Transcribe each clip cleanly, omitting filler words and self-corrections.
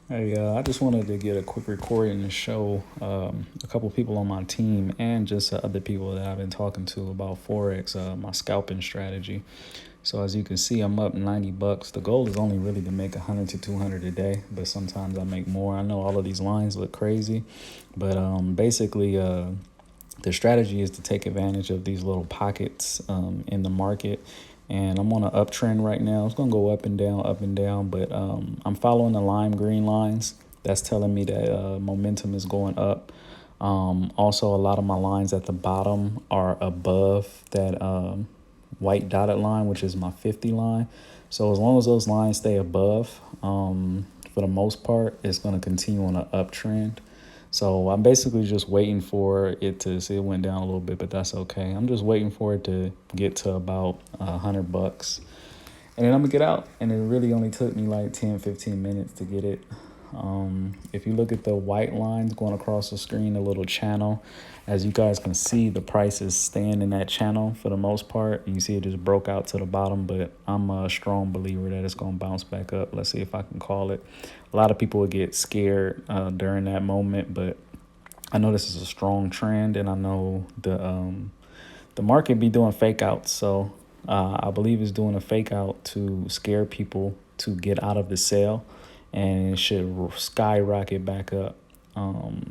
Hey, I just wanted to get a quick recording to show a couple people on my team and just other people that I've been talking to about Forex, my scalping strategy. So as you can see, I'm up $90. The goal is only really to make 100 to 200 a day, but sometimes I make more. I know all of these lines look crazy, but basically, the strategy is to take advantage of these little pockets in the market. And I'm on an uptrend right now. It's going to go up and down, but I'm following the lime green lines. That's telling me that momentum is going up. Also, a lot of my lines at the bottom are above that white dotted line, which is my 50 line. So as long as those lines stay above, for the most part, it's going to continue on an uptrend. So I'm basically just waiting for it to see it went down a little bit, but that's okay. I'm just waiting for it to get to about $100, and then I'm gonna get out. And it really only took me like 10, 15 minutes to get it. If you look at the white lines going across the screen, a little channel, as you guys can see, the price is staying in that channel for the most part. You see it just broke out to the bottom, but I'm a strong believer that it's going to bounce back up. Let's see if I can call it. A lot of people would get scared during that moment, but I know this is a strong trend, and I know the market be doing fake outs. So I believe it's doing a fake out to scare people to get out of the sale, and it should skyrocket back up.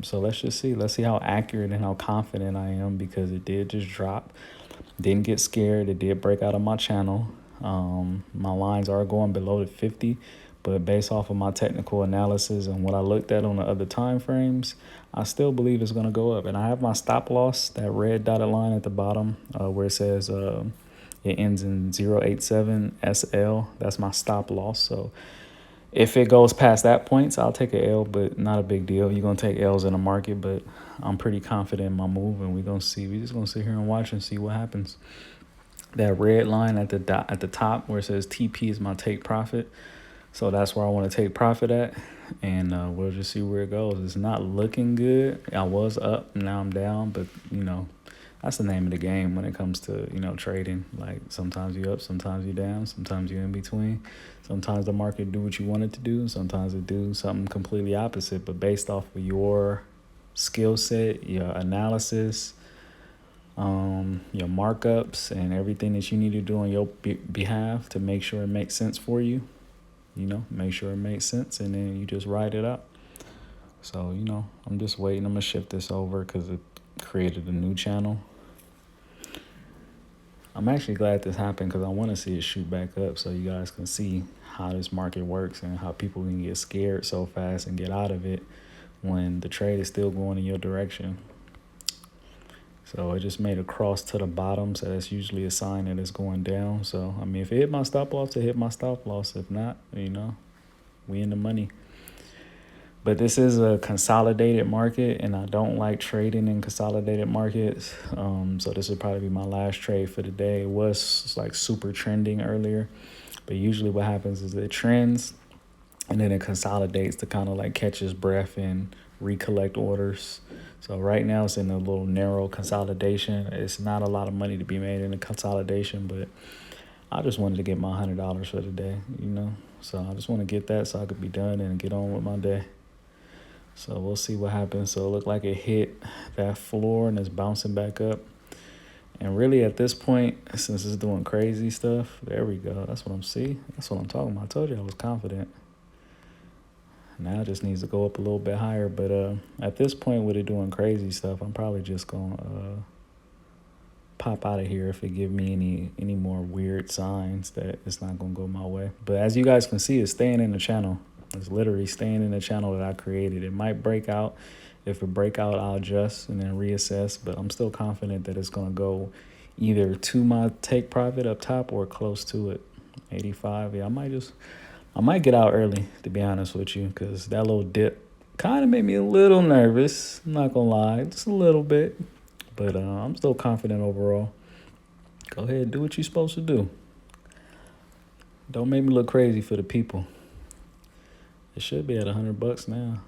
So let's just see. Let's see how accurate and how confident I am, because it did just drop. Didn't get scared. It did break out of my channel. My lines are going below the 50, but based off of my technical analysis and what I looked at on the other time frames, I still believe it's going to go up. And I have my stop loss, that red dotted line at the bottom, where it says it ends in 087 SL. That's my stop loss. So if it goes past that points, I'll take a L, but not a big deal. You're going to take L's in the market, but I'm pretty confident in my move, and we're going to see. We're just going to sit here and watch and see what happens. That red line at the top where it says TP is my take profit. So that's where I want to take profit at, and we'll just see where it goes. It's not looking good. I was up, now I'm down, but that's the name of the game when it comes to trading. Like, sometimes you up, sometimes you down, sometimes you in between. Sometimes the market do what you want it to do, sometimes it do something completely opposite. But based off of your skill set, your analysis, your markups, and everything that you need to do on your behalf to make sure it makes sense for you, make sure it makes sense, and then you just ride it out. So, I'm just waiting. I'm going to shift this over because it created a new channel. I'm actually glad this happened because I want to see it shoot back up so you guys can see how this market works and how people can get scared so fast and get out of it when the trade is still going in your direction. So it just made a cross to the bottom, so that's usually a sign that it's going down. So, I mean, if it hit my stop loss, it hit my stop loss. If not, we in the money. But this is a consolidated market, and I don't like trading in consolidated markets. So this would probably be my last trade for the day. It was like super trending earlier, but usually what happens is it trends and then it consolidates to kind of like catch its breath and recollect orders. So right now it's in a little narrow consolidation. It's not a lot of money to be made in a consolidation, but I just wanted to get my $100 for the day, So I just want to get that so I could be done and get on with my day. So we'll see what happens. So it looked like it hit that floor and it's bouncing back up. And really at this point, since it's doing crazy stuff, there we go. That's what I'm seeing. That's what I'm talking about. I told you I was confident. Now it just needs to go up a little bit higher. But at this point with it doing crazy stuff, I'm probably just going to pop out of here if it give me any more weird signs that it's not going to go my way. But as you guys can see, it's staying in the channel. It's literally staying in the channel that I created. It might break out. If it break out, I'll adjust and then reassess. But I'm still confident that it's going to go either to my take profit up top or close to it. 85. Yeah, I might get out early, to be honest with you, because that little dip kind of made me a little nervous. I'm not going to lie, just a little bit. But I'm still confident overall. Go ahead, do what you're supposed to do. Don't make me look crazy for the people. It should be at $100 now.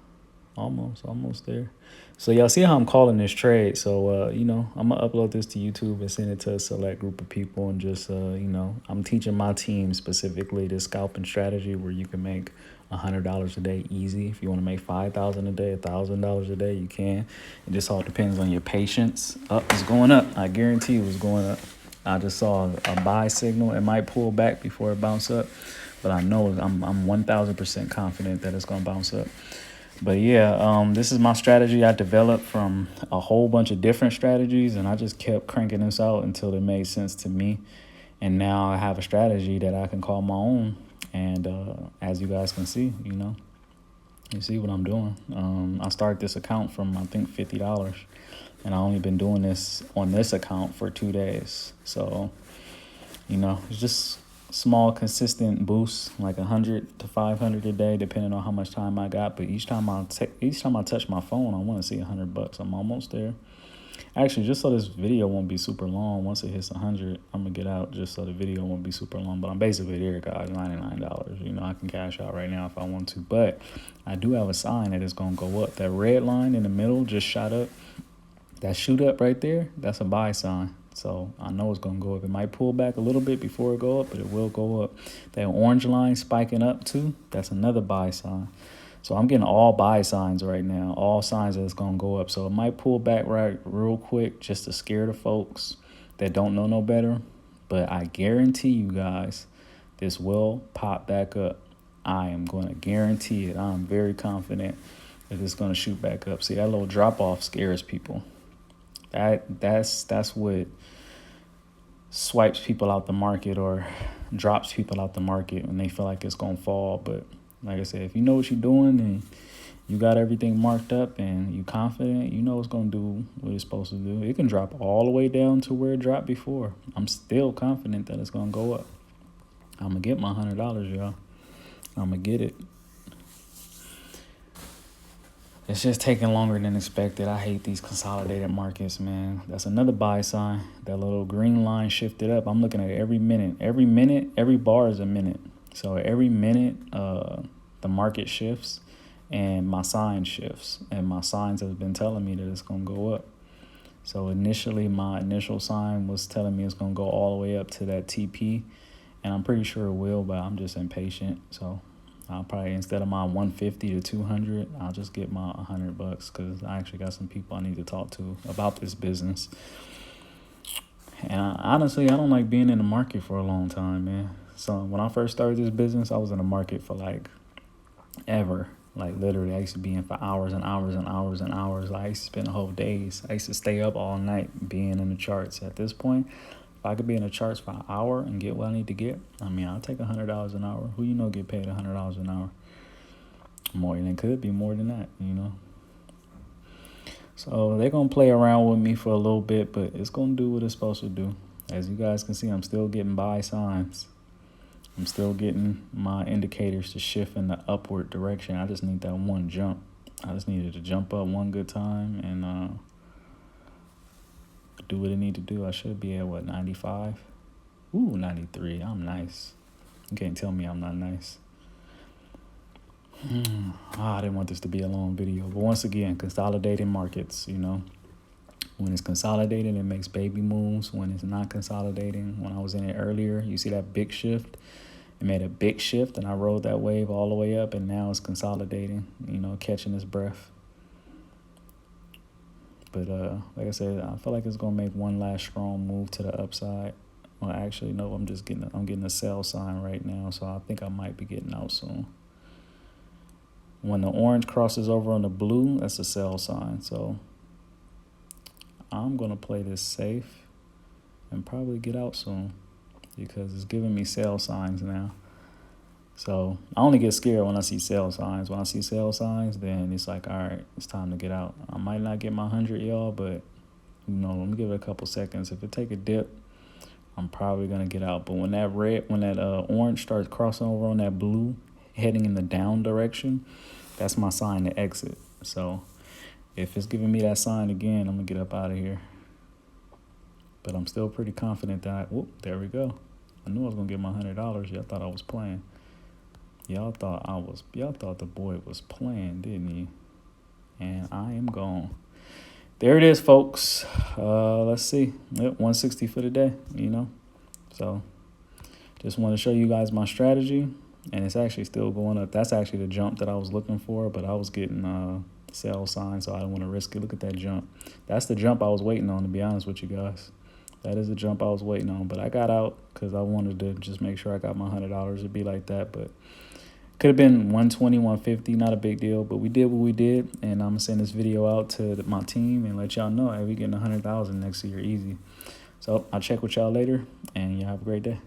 Almost there. So y'all see how I'm calling this trade. So, I'm going to upload this to YouTube and send it to a select group of people. And just, I'm teaching my team specifically this scalping strategy where you can make $100 a day easy. If you want to make $5,000 a day, $1,000 a day, you can. It just all depends on your patience. It's going up. I guarantee you it's going up. I just saw a buy signal. It might pull back before it bounce up, but I know I'm 1,000% confident that it's gonna bounce up. But yeah, this is my strategy I developed from a whole bunch of different strategies, and I just kept cranking this out until it made sense to me. And now I have a strategy that I can call my own. And as you guys can see, you see what I'm doing. I started this account from, I think, $50. And I only been doing this on this account for 2 days. So, it's just small, consistent boosts, like 100 to 500 a day, depending on how much time I got. But each time I touch my phone, I want to see $100. I'm almost there. Actually, just so this video won't be super long, once it hits 100, I'm gonna get out just so the video won't be super long. But I'm basically there, guys. $99. I can cash out right now if I want to. But I do have a sign that it's gonna go up. That red line in the middle just shot up. That shoot up right there, that's a buy sign. So I know it's going to go up. It might pull back a little bit before it go up, but it will go up. That orange line spiking up too, that's another buy sign. So I'm getting all buy signs right now, all signs that it's going to go up. So it might pull back right real quick just to scare the folks that don't know no better. But I guarantee you guys, this will pop back up. I am going to guarantee it. I'm very confident that it's going to shoot back up. See, that little drop off scares people. That's what swipes people out the market or drops people out the market when they feel like it's gonna fall. But like I said, if you know what you're doing and you got everything marked up and you confident, you know it's gonna do what it's supposed to do. It can drop all the way down to where it dropped before. I'm still confident that it's gonna go up. I'm gonna get my $100, y'all. I'm gonna get it. It's just taking longer than expected. I hate these consolidated markets, man. That's another buy sign. That little green line shifted up. I'm looking at it every minute. Every bar is a minute. So every minute, the market shifts and my sign shifts. And my signs have been telling me that it's going to go up. So initially, my initial sign was telling me it's going to go all the way up to that TP. And I'm pretty sure it will, but I'm just impatient. So I'll probably, instead of my 150 to 200, I'll just get my $100 because I actually got some people I need to talk to about this business. And honestly, I don't like being in the market for a long time, man. So when I first started this business, I was in the market for like ever. Like literally, I used to be in for hours and hours and hours and hours. I used to spend whole days. I used to stay up all night being in the charts. At this point, if I could be in the charts for an hour and get what I need to get, I mean, I'll take $100 an hour. Who get paid $100 an hour? More than it could be more than that, So they're going to play around with me for a little bit, but it's going to do what it's supposed to do. As you guys can see, I'm still getting buy signs. I'm still getting my indicators to shift in the upward direction. I just need that one jump. I just needed to jump up one good time and do what I need to do. I should be at, 95? Ooh, 93. I'm nice. You can't tell me I'm not nice. I didn't want this to be a long video. But once again, consolidating markets, When it's consolidating, it makes baby moves. When it's not consolidating, when I was in it earlier, you see that big shift? It made a big shift, and I rode that wave all the way up, and now it's consolidating, catching its breath. But like I said, I feel like it's gonna make one last strong move to the upside. Well, actually, no, I'm getting a sell sign right now, so I think I might be getting out soon. When the orange crosses over on the blue, that's a sell sign. So I'm gonna play this safe and probably get out soon because it's giving me sell signs now. So I only get scared when I see sell signs. When I see sell signs, then it's like, all right, it's time to get out. I might not get my 100, y'all, but let me give it a couple seconds. If it take a dip, I'm probably gonna get out. But when that orange starts crossing over on that blue, heading in the down direction, that's my sign to exit. So if it's giving me that sign again, I'm gonna get up out of here. But I'm still pretty confident that there we go. I knew I was gonna get my $100. Y'all thought I was playing. Y'all thought the boy was playing, didn't you? And I am gone. There it is, folks. Let's see. Yep, 160 for the day, So just want to show you guys my strategy. and it's actually still going up. That's actually the jump that I was looking for, but I was getting sell signs, so I don't want to risk it. Look at that jump. That's the jump I was waiting on, to be honest with you guys. That is the jump I was waiting on, but I got out because I wanted to just make sure I got my $100. It'd be like that, but could have been 120, 150, not a big deal, but we did what we did, and I'm gonna send this video out to my team and let y'all know, hey, we getting 100,000 next year, easy. So I'll check with y'all later, and y'all have a great day.